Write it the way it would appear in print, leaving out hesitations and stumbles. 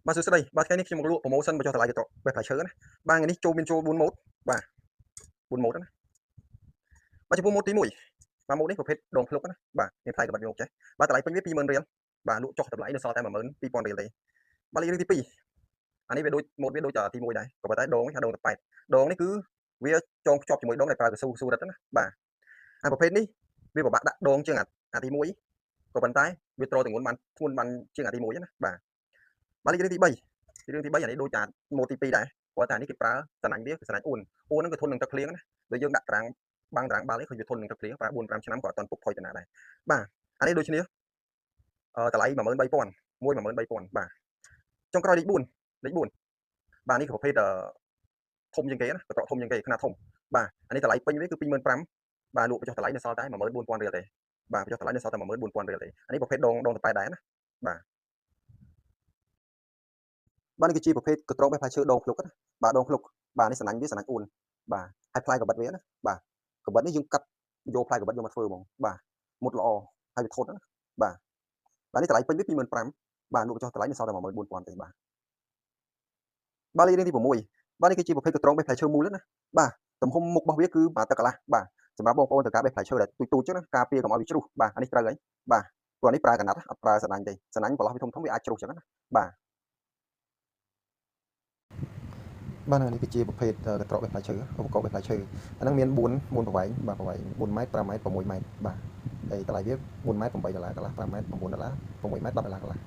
បាទសួស្តីបាទថ្ងៃនេះខ្ញុំមកលក់ promotion បញ្ចុះតម្លៃទៅបែបផ្លែឈើណាបាទថ្ងៃនេះមានចូល4ម៉ូតបាទ4ម៉ូតណាបាទចំពោះម៉ូតទី1បាទម៉ូតនេះប្រភេទដងភ្លុកណាបាទមានផ្លែក្បិតយកចេះបាទតម្លៃពេញវា20000រៀលបាទលក់ចុះតម្លៃនៅសល់តែ12000រៀលទេបាទលេខទី2អានេះវាដូចម៉ូតវាដូចទី1ដែរក៏ប៉ុន្តែដងនេះដងទៅ8ដងនេះគឺវាចងភ្ជាប់ជាមួយដងដែលប្រើកស៊ូរឹតណាបាទអាប្រភេទនេះវាពិបាកដាក់ដងជាងអាទី1ក៏ប៉ុន្តែវាត្រទម្ងន់បានធ្ងន់បានជាងអាទី1ណាបាទលេខទី3អានេះដូចតាម៉ូតទី2ដែរព្រោះតែនេះគេប្រើសំណាញ់វាគឺសំណាញ់អ៊ូនហ្នឹងគឺធន់នឹងទឹកភ្លៀងណាដូចយើងដាក់ត្រាំងបាំងត្រាំងបាល់នេះគឺវាធន់នឹងទឹកភ្លៀងប្រើ4 5ឆ្នាំក៏អត់ទាន់ពុកផុយទៅណាដែរបាទអានេះដូចគ្នាតម្លៃ13000មួយ13000បាទចុងក្រោយលេខ4បាទនេះក៏ប្រភេទធំជាងគេណាកន្ត្រកធំជាងគេខ្នាតធំបាទអានេះតម្លៃពេញវាគឺ25000បាទលក់បញ្ចុះតម្លៃនៅសល់តែ14000រៀលទេបាទបញ្ចុះតម្លៃនៅសល់តែ14000រៀលទេអានេះប្រភេទដងតប៉ែដែរណាបាទបាទនេះគឺជាប្រភេទកន្ត្រកបេះផ្លែឈើដងភ្លុកណាបាទដងភ្លុកបាទនេះសំណាញ់វាសំណាញ់អ៊ូនបាទហើយផ្លែកាបិតវាណាបាទកាបិតនេះយើងកាត់យកផ្លែកាបិតយកមកធ្វើហ្មងបាទមុតល្អហើយវាធន់ណាបាទបាទនេះតម្លៃពេញវា25000បាទលក់បញ្ចុះតម្លៃនៅសល់តែ14000ទេបាទលេខរៀងទី6បាទនេះគឺជាប្រភេទកន្ត្រកបេះផ្លែឈើមូលណាបាទទំហំមុខរបស់វាគឺប្រហែលទឹកកន្លះបាទសម្រាប់បងប្អូនត្រូវការបេះផ្លែឈើដែលទូចៗចឹងណាការពារកុំឲ្យវាជ្រុះបាទអានេះត្រូវហើយបាទព្រោះនេះប្រើកណាត់អត់ប្រើសំណាញ់ទេសំណាញ់បន្លោះវាធំវាអាចជ្រុះចឹងណាបាទបាទនេះគឺជាប្រភេទកន្ត្រកបេះផ្លែឈើឧបករណ៍បេះផ្លែឈើអាហ្នឹងមាន4ប្រវែងបាទប្រវែង4ម៉ែត្រ5ម៉ែត្រ6ម៉ែត្របាទហើយតម្លៃវា4ម៉ែត្រ$8កន្លះ5ម៉ែត្រ$9 6ម៉ែត្រ$10កន្លះ